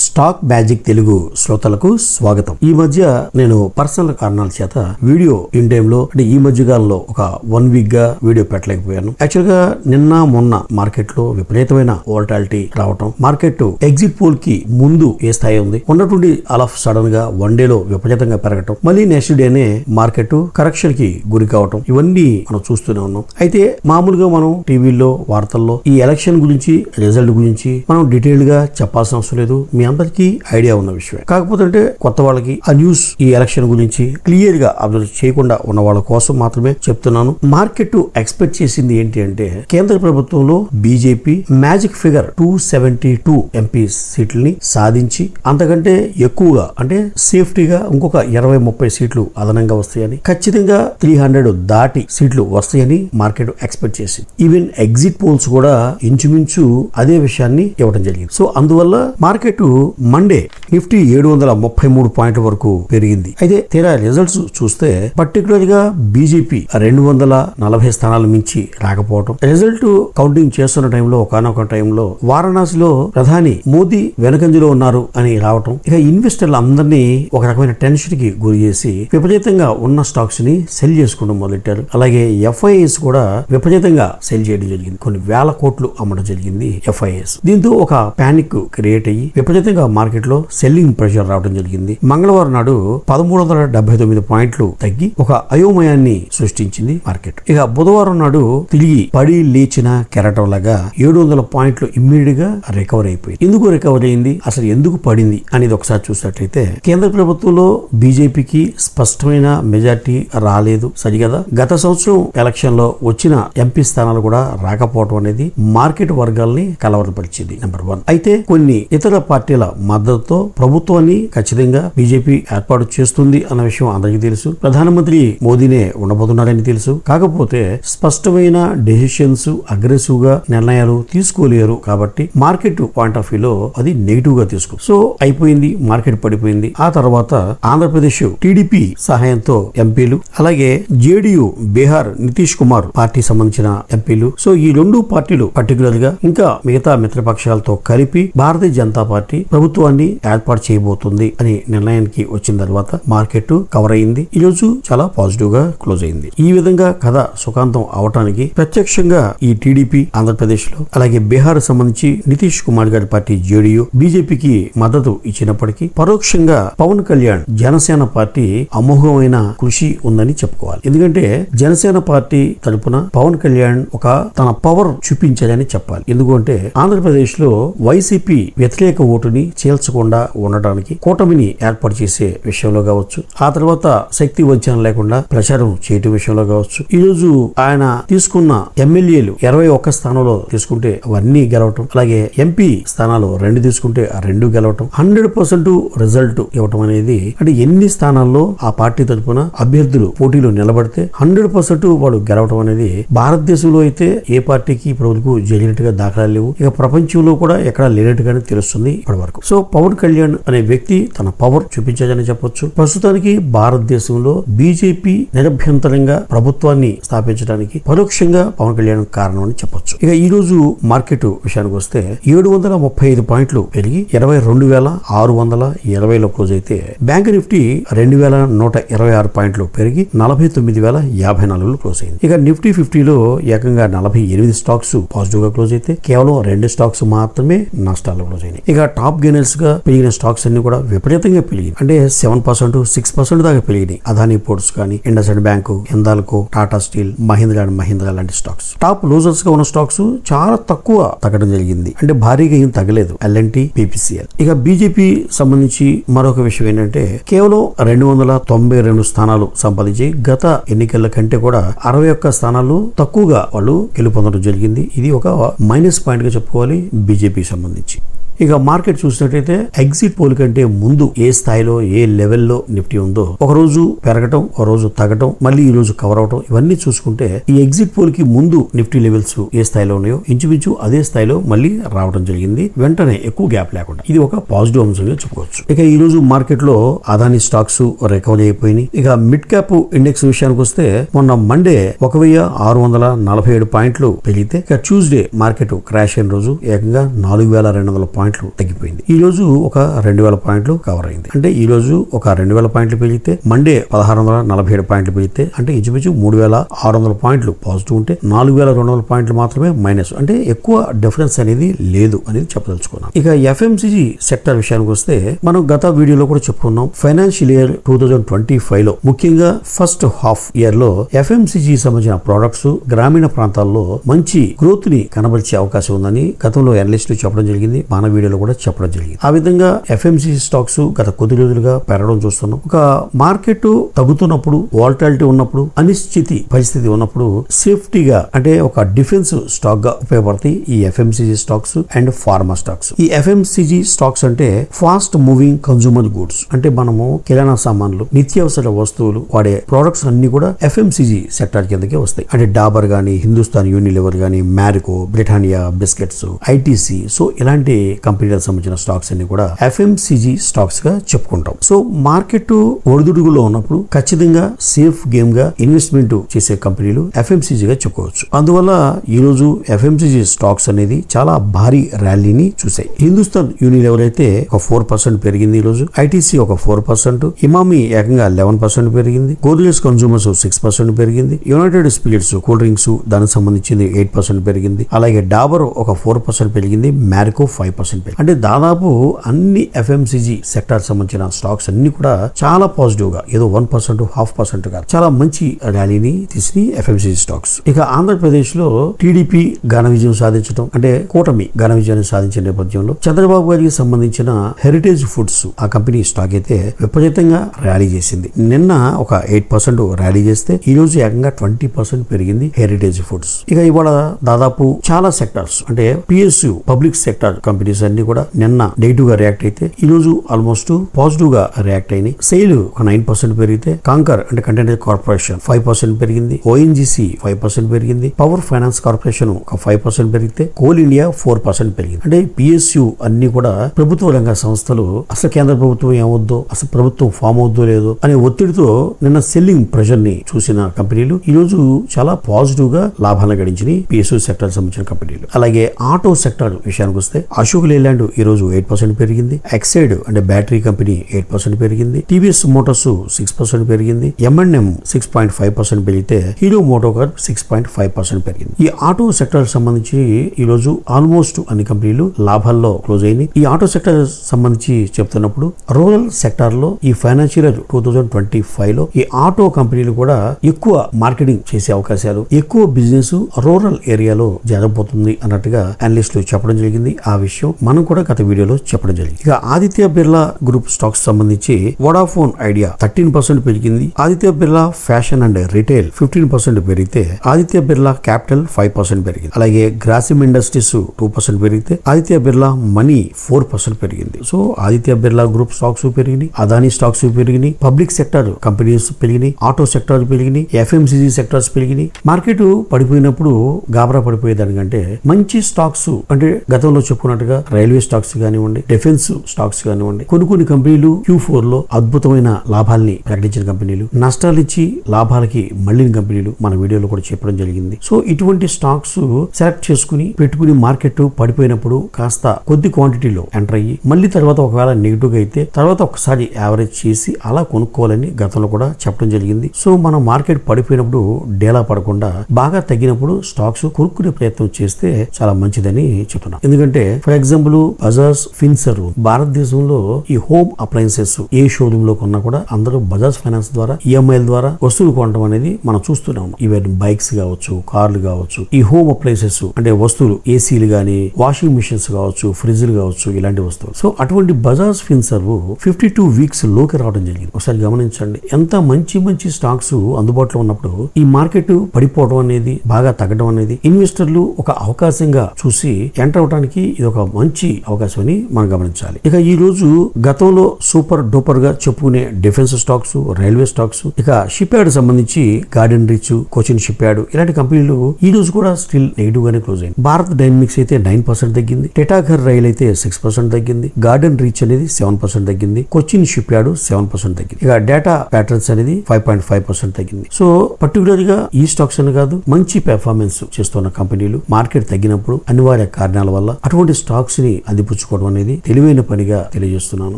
Stock magic Telugu శ్రోతలకు స్వాగతం. ఈ మధ్య నేను పర్సనల్ కారణాల చేత వీడియో ఇన్ టైమ్ లో అంటే ఈ మధ్య కాలంలో ఒక 1 వీక్ గా వీడియో పెట్టలేకపోయాను. యాక్చువల్ గా నిన్న మొన్న మార్కెట్ లో విపరీతమైన వోలటాలిటీ రావటం, మార్కెట్ ఎగ్జిట్ పోల్ కి ముందు ఏ స్థాయి ఉంది ఉన్నటువంటి ఆల్ ఆఫ్ సడన్ గా వన్ డే లో విపరీతంగా పెరగటం, మళ్ళీ నెక్స్ట్ డేనే మార్కెట్ కరెక్షన్ కి గురి కావటం, ఇవన్నీ మనం చూస్తూనే ఉన్నాం. అయితే మామూలుగా మనం టీవీల్లో వార్తల్లో ఈ ఎలక్షన్ గురించి రిజల్ట్ గురించి మనం డీటెయిల్ గా చెప్పాల్సిన అవసరం లేదు, మీ అందరికీ ఐడియా ఉన్న విషయం. కాకపోతే కొత్త వాళ్ళకి ఆ న్యూస్ ఈ ఎలక్షన్ గురించి క్లియర్ గా అబ్జర్వ్ చేయకుండా ఉన్న వాళ్ళ కోసం మాత్రమే చెప్తున్నాను. మార్కెట్ ఎక్స్పెక్ట్ చేసింది ఏంటి అంటే కేంద్ర ప్రభుత్వంలో బీజేపీ మ్యాజిక్ ఫిగర్ 272 ఎంపీ సీట్లని సాధించి అంతకంటే ఎక్కువగా అంటే సేఫ్టీగా ఇంకొక 20-30 సీట్లు అదనంగా వస్తాయని, ఖచ్చితంగా 300 దాటి సీట్లు వస్తాయని మార్కెట్ ఎక్స్పెక్ట్ చేసింది. ఈవెన్ ఎగ్జిట్ పోల్స్ కూడా ఇంచుమించు అదే విషయాన్ని ఇవ్వడం జరిగింది. సో అందువల్ల మార్కెట్ మండే నిఫ్టీ 733 పాయింట్ల వరకు పెరిగింది. అయితే తీరా రిజల్ట్స్ చూస్తే పర్టికులర్ గా బీజేపీ 240 స్థానాలు మించి రాకపోవడం, రిజల్ట్ కౌంటింగ్ చేస్తున్న టైంలో ఒకనొక టైంలో వారణాసిలో ప్రధాని మోదీ వెనకంజలో ఉన్నారు అని రావటం, ఇక ఇన్వెస్టర్లు అందరినీ ఒక రకమైన టెన్షన్ కి గురి చేసి విపరీతంగా ఉన్న స్టాక్స్ ని సెల్ చేసుకోవడం మొదలెట్టారు. అలాగే ఎఫ్ఐఎస్ కూడా విపరీతంగా సెల్ చేయడం జరిగింది, కొన్ని వేల కోట్లు అమ్మడం జరిగింది ఎఫ్ఐఎస్. దీంతో ఒక పానిక్ క్రియేట్ అయ్యి విపరీతంగా మార్కెట్ లో సెల్లింగ్ ప్రెషర్ రావడం జరిగింది. మంగళవారం నాడు 1379 పాయింట్లు తగ్గి ఒక అయోమయాన్ని సృష్టించింది మార్కెట్. ఇక బుధవారం నాడు తిరిగి పడి లేచిన కెరటం లాగా 700 పాయింట్లు ఇమ్మీడియట్ గా రికవర్ అయిపోయింది. ఎందుకు రికవర్ అయింది, అసలు ఎందుకు పడింది అనేది ఒకసారి చూసినట్లయితే కేంద్ర ప్రభుత్వంలో బీజేపీకి స్పష్టమైన మెజార్టీ రాలేదు, సరిగదా. గత సంవత్సరం ఎలక్షన్ లో వచ్చిన ఎంపీ స్థానాలు కూడా రాకపోవడం అనేది మార్కెట్ వర్గాల్ని కలవరపరిచింది, నెంబర్ 1. అయితే కొన్ని ఇతర పార్టీల మద్దతుతో ప్రభుత్వాన్ని ఖచ్చితంగా బీజేపీ ఏర్పాటు చేస్తుంది అన్న విషయం అందరికీ తెలుసు. ప్రధానమంత్రి మోదీనే ఉండబోతున్నారని తెలుసు. కాకపోతే స్పష్టమైన డెసిషన్స్, అగ్రెసివ్ గా నిర్ణయాలు తీసుకోలేరు కాబట్టి మార్కెట్ పాయింట్ ఆఫ్ వ్యూ లో అది నెగిటివ్ గా తీసుకుంది. సో అయిపోయింది, మార్కెట్ పడిపోయింది. ఆ తర్వాత ఆంధ్రప్రదేశ్ టీడీపీ సహాయంతో ఎంపీలు, అలాగే జేడీయూ బీహార్ నితీష్ కుమార్ పార్టీ సంబంధించిన ఎంపీలు, సో ఈ 2 పార్టీలు పర్టికులర్ గా ఇంకా మిగతా మిత్రపక్షాలతో కలిపి భారతీయ జనతా పార్టీ ప్రభుత్వాన్ని ఏర్పాటు చేయబోతుంది అని నిర్ణయానికి వచ్చిన తర్వాత మార్కెట్ కవర్ అయింది. ఈ రోజు చాలా పాజిటివ్ గా క్లోజ్ అయింది. ఈ విధంగా కథ సుఖాంతం అవటానికి ప్రత్యక్షంగా ఈ టీడీపీ ఆంధ్రప్రదేశ్ లో, అలాగే బీహార్ సంబంధించి నితీష్ కుమార్ గారి పార్టీ జేడీయూ బీజేపీకి మద్దతు ఇచ్చినప్పటికీ పరోక్షంగా పవన్ కళ్యాణ్ జనసేన పార్టీ అమోఘమైన కృషి ఉందని చెప్పుకోవాలి. ఎందుకంటే జనసేన పార్టీ తరపున పవన్ కళ్యాణ్ ఒక తన పవర్ చూపించాలని చెప్పాలి. ఎందుకంటే ఆంధ్రప్రదేశ్ లో వైసీపీ వ్యతిరేక ఓటుని చీల్చకుండా ఉండటానికి కూటమిని ఏర్పాటు చేసే విషయంలో కావచ్చు, ఆ తర్వాత శక్తి వంచన లేకుండా ప్రచారం చేయటం విషయంలో కావచ్చు, ఈ రోజు ఆయన తీసుకున్న ఎమ్మెల్యేలు 21 స్థానంలో తీసుకుంటే అవన్నీ గెలవటం, అలాగే ఎంపీ స్థానాలు 2 తీసుకుంటే ఆ 2 గెలవటం, 100% రిజల్ట్ ఇవ్వటం అనేది, అంటే ఎన్ని స్థానాల్లో ఆ పార్టీ తరపున అభ్యర్థులు పోటీలో నిలబడితే 100% వాడు గెలవటం అనేది భారతదేశంలో అయితే ఏ పార్టీకి ఇప్పటివరకు జరిగినట్టుగా దాఖలాలు లేవు, ఇక ప్రపంచంలో కూడా ఎక్కడా లేనట్టుగానే తెలుస్తుంది ఇప్పటి వరకు. సో పవన్ కళ్యాణ్ అనే వ్యక్తి తన పవర్ చూపించాలని చెప్పొచ్చు. ప్రస్తుతానికి భారతదేశంలో బీజేపీ నిరభ్యంతరంగా ప్రభుత్వాన్ని స్థాపించడానికి పరోక్షంగా పవన్ కళ్యాణ్ కారణం అని చెప్పొచ్చు. ఇక ఈ రోజు మార్కెట్ విషయానికి వస్తే 735 పాయింట్లు పెరిగి 22,620లో క్లోజ్ అయితే, బ్యాంక్ నిఫ్టీ 2,126 పాయింట్లు పెరిగి 49,054లో క్లోజ్ అయింది. ఇక నిఫ్టీ 50లో ఏకంగా 48 స్టాక్స్ పాజిటివ్ గా క్లోజ్ అయితే కేవలం 2 స్టాక్స్ మాత్రమే నష్టాల్లో క్లోజ్ అయినాయి. ఇక టాప్ గెయినర్స్ గా పెరిగిన స్టాక్స్ అన్ని కూడా విపరీతంగా పెరిగింది, అంటే 7%, 6% దాకా పెరిగినాయి. అదానీ పోర్ట్స్ కానీ, IndusInd bank, Hindalco, Tata steel, Mahindra and Mahindra లాంటి స్టాక్స్. టాప్ లూజర్స్ గా ఉన్న స్టాక్స్ చాలా తక్కువ తగ్గడం జరిగింది, అంటే భారీగా ఏం తగ్గలేదు. ఎల్ఎన్టీ, పీపీసీఎల్. ఇక బీజేపీ సంబంధించి మరొక విషయం ఏంటంటే కేవలం 292 స్థానాలు సంపాదించి గత ఎన్నికల కంటే కూడా 61 స్థానాలు తక్కువగా వాళ్ళు గెలుపొందడం జరిగింది. ఇది ఒక మైనస్ పాయింట్ గా చెప్పుకోవాలి బీజేపీ సంబంధించి. ఇక మార్కెట్ చూసినట్టయితే ఎగ్జిట్ పోల్ కంటే ముందు ఏ స్థాయిలో ఏ లెవెల్లో నిఫ్టీ ఉందో ఒక రోజు పెరగటం, ఒక రోజు తగ్గటం, మళ్ళీ ఈ రోజు కవర్ అవటం, ఇవన్నీ చూసుకుంటే ఈ ఎగ్జిట్ పోల్ కి ముందు నిఫ్టీ లెవెల్స్ ఏ స్థాయిలో ఉన్నాయో ఇంచుమించు అదే స్థాయిలో మళ్ళీ రావడం జరిగింది, వెంటనే ఎక్కువ గ్యాప్ లేకుండా. ఇది ఒక పాజిటివ్ అంశంగా చెప్పుకోవచ్చు. ఇక ఈ రోజు మార్కెట్ లో అదానీ స్టాక్స్ రికవరీ అయిపోయినాయి. ఇక మిడ్ క్యాప్ ఇండెక్స్ విషయానికి వస్తే మొన్న మండే 1647 పాయింట్లు పెరిగితే, ఇక ట్యూస్డే మార్కెట్ క్రాష్ అయిన రోజు ఏకంగా 4200 పాయింట్లు పాయింట్లు తగ్గిపోయింది. ఈ రోజు ఒక 2000 పాయింట్లు కవర్ అయింది. అంటే ఈ రోజు ఒక 2000 పాయింట్లు పెరిగితే మండే 1647 పాయింట్లు పెరిగితే అంటే ఇంచుమించు 3600 పాయింట్లు పాజిటివ్ ఉంటే 4200 పాయింట్లు మాత్రమే మైనస్. అంటే ఎక్కువ డిఫరెన్స్ అనేది లేదు అనేది చెప్పదలుచుకున్నాం. ఇక ఎఫ్ఎంసీజీ సెక్టర్ విషయానికి వస్తే మనం గత వీడియోలో కూడా చెప్పుకున్నాం. ఫైనాన్షియల్ ఇయర్ 2025 లో ముఖ్యంగా ఫస్ట్ హాఫ్ ఇయర్ లో ఎఫ్ఎంసీజీ సంబంధించిన ప్రొడక్ట్స్ గ్రామీణ ప్రాంతాల్లో మంచి గ్రోత్ ని కనబరిచే అవకాశం ఉందని గతంలో అనలిస్టులు చెప్పడం జరిగింది. మన వీడియోలో కూడా చెప్పడం జరిగింది. ఆ విధంగా ఎఫ్ఎంసీజీ స్టాక్స్ గత కొద్ది రోజులుగా పెరగడం చూస్తున్నాం. ఒక మార్కెట్ తగ్గుతున్నప్పుడు, వాలటాలిటీ ఉన్నప్పుడు, అనిశ్చితి పరిస్థితి ఉన్నప్పుడు సేఫ్టీగా అంటే ఒక డిఫెన్స్ స్టాక్ గా ఉపయోగపడతాయి ఈ FMCG stocks and pharma stocks. ఈ ఎఫ్ఎంసీజీ స్టాక్స్ అంటే ఫాస్ట్ మూవింగ్ కన్జ్యూమర్ గుడ్స్. అంటే మనము కిరాణా సామాన్లు, నిత్యావసర వస్తువులు వాడే ప్రొడక్ట్స్ అన్ని కూడా ఎఫ్ఎంసీజీ సెక్టర్ కిందకే వస్తాయి. అంటే డాబర్ గానీ, హిందుస్థాన్ యూనిలివర్ గానీ, Marico, Britannia biscuits, ITC, so ఇలాంటి కంపెనీలకు సంబంధించిన స్టాక్స్ అన్ని కూడా ఎఫ్ఎంసీజీ స్టాక్స్ గా చెప్పుకుంటాం. సో మార్కెట్ ఒడిదుడుగులో ఉన్నప్పుడు ఖచ్చితంగా సేఫ్ గేమ్ గా ఇన్వెస్ట్మెంట్ చేసే కంపెనీలు ఎఫ్ఎంసీజీ గా చెప్పుకోవచ్చు. అందువల్ల ఈ రోజు ఎఫ్ఎంసీజీ స్టాక్స్ అనేది చాలా భారీ ర్యాలీని చూసాయి. హిందుస్థాన్ యూనిలివర్ అయితే ఒక 4% పెరిగింది ఈ రోజు. ఐటీసీ ఒక 4%, ఇమామి ఏకంగా 11% పెరిగింది. గోద్రేజ్ కన్జ్యూమర్స్ 6% పెరిగింది. యునైటెడ్ స్పిరిట్స్ కూల్ డ్రింక్స్ దానికి సంబంధించింది 8% పెరిగింది. అలాగే డాబర్ ఒక 4% పెరిగింది. మ్యారికో 5% పెరిగింది. అంటే దాదాపు అన్ని ఎఫ్ఎంసీజీ సెక్టార్ సంబంధించిన స్టాక్స్ అన్ని కూడా చాలా పాజిటివ్ గా, ఏదో 1%, 0.5% గా చాలా మంచి ర్యాలీని తీసి ఎఫ్ఎంసీజీ స్టాక్స్. ఇక ఆంధ్రప్రదేశ్ లో టీడీపీ ఘన విజయం సాధించడం అంటే కూటమి ఘన విజయాన్ని సాధించిన నేపథ్యంలో చంద్రబాబు గారికి సంబంధించిన హెరిటేజ్ ఫుడ్స్ ఆ కంపెనీ స్టాక్ అయితే విపరీతంగా ర్యాలీ చేసింది. నిన్న ఒక 8% ర్యాలీ చేస్తే ఈ రోజు ఏకంగా 20% పెరిగింది హెరిటేజ్ ఫుడ్స్. ఇక ఇవాళ దాదాపు చాలా సెక్టార్స్ అంటే పిఎస్యు పబ్లిక్ సెక్టర్ కంపెనీస్ అన్ని కూడా నిన్న నెగిటివ్ గా రియాక్ట్ అయితే ఈ రోజు ఆల్మోస్ట్ పాజిటివ్ గా రియాక్ట్ అయినాయి. సెయిల్ ఒక 9% పెరిగితే కాంకర్ అంటే కంటైనర్ కార్పొరేషన్ 5% పెరిగింది. ఓఎన్జీసీ 5% పెరిగింది. పవర్ ఫైనాన్స్ కార్పొరేషన్ ఒక 5% పెరిగితే కోల్ ఇండియా 4% పెరిగింది. అంటే పిఎస్యు అన్ని కూడా ప్రభుత్వ రంగ సంస్థలు అసలు కేంద్ర ప్రభుత్వం ఏమవుద్దో, అసలు ప్రభుత్వం ఫామ్ అవుద్దో లేదో అనే ఒత్తిడితో నిన్న సెల్లింగ్ ప్రెషర్ ని చూసిన కంపెనీలు ఈ రోజు చాలా పాజిటివ్ గా లాభాలను గడించినాయి పిఎస్యు సెక్టర్ సంబంధించిన కంపెనీలు. అలాగే ఆటో సెక్టర్ విషయానికి వస్తే అశోక్ లేలాండ్ ఈ రోజు 8% పెరిగింది. ఎక్సైడ్ అంటే బ్యాటరీ కంపెనీ 8% పెరిగింది. టీవీఎస్ మోటార్స్ 6% పెరిగింది. M&M 6.5% పెరిగితే హీరో మోటోకార్ 6.5% పెరిగింది. ఈ ఆటో సెక్టర్ సంబంధించి ఈ రోజు ఆల్మోస్ట్ అన్ని కంపెనీలు లాభాల్లో క్లోజ్ అయినాయి. ఈ ఆటో సెక్టర్ సంబంధించి చెప్తున్నప్పుడు రూరల్ సెక్టార్ లో ఈ ఫైనాన్షియల్ ఇయర్ 2025 లో ఈ ఆటో కంపెనీలు కూడా ఎక్కువ మార్కెటింగ్ చేసే అవకాశాలు, ఎక్కువ బిజినెస్ రూరల్ ఏరియాలో జరగబోతుంది అన్నట్టుగా అనలిస్టులు చెప్పడం జరిగింది. ఆ విషయం మనం కూడా గత వీడియోలో చెప్పడం జరిగింది. ఇక ఆదిత్య బిర్లా గ్రూప్ స్టాక్స్ సంబంధించి వోడాఫోన్ ఐడియా 13% పెరిగింది. Aditya Birla fashion and retail 15% పెరిగితే ఆదిత్య బిర్లా క్యాపిటల్ 5% పెరిగింది. అలాగే గ్రాసిమ్ ఇండస్ట్రీస్ 2% పెరిగితే ఆదిత్య బిర్లా మనీ 4% పెరిగింది. So Aditya Birla group stocks పెరిగినాయి, అదానీ స్టాక్స్ పెరిగినాయి, పబ్లిక్ సెక్టర్ కంపెనీస్ పెరిగినాయి, ఆటో సెక్టర్ పెరిగినాయి, ఎఫ్ఎంసీజీ సెక్టర్స్ పెరిగినాయి. మార్కెట్ పడిపోయినప్పుడు గాబరా పడిపోయేదానికంటే మంచి స్టాక్స్ అంటే గతంలో చెప్పుకున్నట్టుగా రైల్వే స్టాక్స్ కానివ్వండి, డిఫెన్స్ స్టాక్స్ కానివ్వండి, కొన్ని కంపెనీలు Q4 లో అద్భుతమైన లాభాల్ని ప్రకటించిన కంపెనీలు, నష్టాలు ఇచ్చి లాభాలకి మళ్ళిన కంపెనీలు మన వీడియోలో కూడా చెప్పడం జరిగింది. సో ఇటువంటి స్టాక్స్ సెలెక్ట్ చేసుకుని పెట్టుకుని మార్కెట్ పడిపోయినప్పుడు కాస్త కొద్ది క్వాంటిటీలో ఎంటర్ అయ్యి మళ్ళీ తర్వాత ఒకవేళ నెగిటివ్ గా అయితే తర్వాత ఒకసారి యావరేజ్ చేసి అలా కొనుక్కోవాలని గతంలో కూడా చెప్పడం జరిగింది. సో మనం మార్కెట్ పడిపోయినప్పుడు డేలా పడకుండా బాగా తగ్గినప్పుడు స్టాక్స్ కొనుక్కునే ప్రయత్నం చేస్తే చాలా మంచిదని చెప్తున్నాం. ఎందుకంటే ఫర్ ఎగ్జాంపుల్ బజాజ్ ఫిన్సర్వ్ భారతదేశంలో ఈ హోమ్ అప్లయన్సెస్ ఏ షోరూమ్ లో కొన్నా కూడా అందరూ బజాజ్ ఫైనాన్స్ ద్వారా ఈఎంఐల ద్వారా వస్తువులు కొనడం అనేది మనం చూస్తూనే ఉన్నాం. ఈవెన్ బైక్స్ కావచ్చు, కార్లు కావచ్చు, ఈ హోమ్ అప్లయన్సెస్ అంటే వస్తువులు ఏసీలు గానీ, వాషింగ్ మిషన్స్ కావచ్చు, ఫ్రిడ్జ్లు కావచ్చు, ఇలాంటి వస్తువులు. సో అటువంటి బజాజ్ ఫిన్సర్వ్ 52 వీక్స్ లోకి రావడం జరిగింది. ఒకసారి గమనించండి, ఎంత మంచి స్టాక్స్ అందుబాటులో ఉన్నప్పుడు ఈ మార్కెట్ పడిపోవడం అనేది, బాగా తగ్గడం అనేది ఇన్వెస్టర్లు ఒక అవకాశంగా చూసి ఎంటర్ అవడానికి ఇది ఒక మంచి అవకాశం అని మనం గమనించాలి. ఇక ఈ రోజు గతంలో సూపర్ డూపర్ గా చెప్పుకునే డిఫెన్స్ స్టాక్స్, రైల్వే స్టాక్స్, ఇక షిప్ యార్డ్ సంబంధించి garden reach, Cochin ship yard ఇలాంటి కంపెనీలు ఈ రోజు కూడా స్టిల్ నెగిటివ్ గానే క్లోజ్ అయింది. భారత్ డైనమిక్స్ అయితే 9% తగ్గింది. టెటాఘర్ రైల్ అయితే 6% తగ్గింది. గార్డెన్ రీచ్ అనేది 7% తగ్గింది. కొచ్చిన్ షిప్ యార్డ్ 7% తగ్గింది. ఇక డేటా ప్యాటర్న్స్ అనేది 5.5% తగ్గింది. సో పర్టికులర్ గా ఈ స్టాక్స్ అని కాదు, మంచి పెర్ఫార్మెన్స్ చేస్తున్న కంపెనీలు మార్కెట్ తగ్గినప్పుడు అనివార్య కారణాల వల్ల అటువంటి స్టాక్స్ స్టాక్స్ ని అందిపుచ్చుకోవడం అనేది తెలివైన పనిగా తెలియజేస్తున్నాను.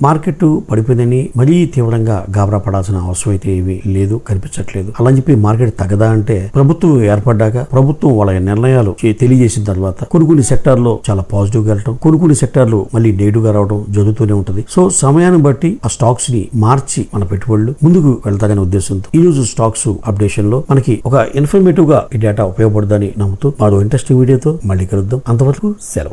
మార్కెట్ పడిపోయిందని మరీ తీవ్రంగా గాబరా పడాల్సిన అవసరం అయితే ఏమీ లేదు, కనిపించట్లేదు. అలా చెప్పి మార్కెట్ తగ్గదా అంటే ప్రభుత్వం ఏర్పడ్డాక ప్రభుత్వం వాళ్ళ నిర్ణయాలు తెలియజేసిన తర్వాత కొన్ని సెక్టార్లో చాలా పాజిటివ్ గా వెళ్ళటం, కొన్ని సెక్టార్లు మళ్ళీ నెగిటివ్ గా రావడం జరుగుతూనే ఉంటుంది. సో సమయాన్ని బట్టి ఆ స్టాక్స్ ని మార్చి మన పెట్టుబడులు ముందుకు వెళ్తాగనే ఉద్దేశంతో ఈ రోజు స్టాక్స్ అప్డేషన్ లో మనకి ఒక ఇన్ఫర్మేటివ్ గా ఈ డేటా ఉపయోగపడుతుందని నమ్ముతూ మరో ఇంట్రెస్టింగ్ వీడియోతో మళ్ళీ కలుద్దాం. అంతవరకు సెలవు.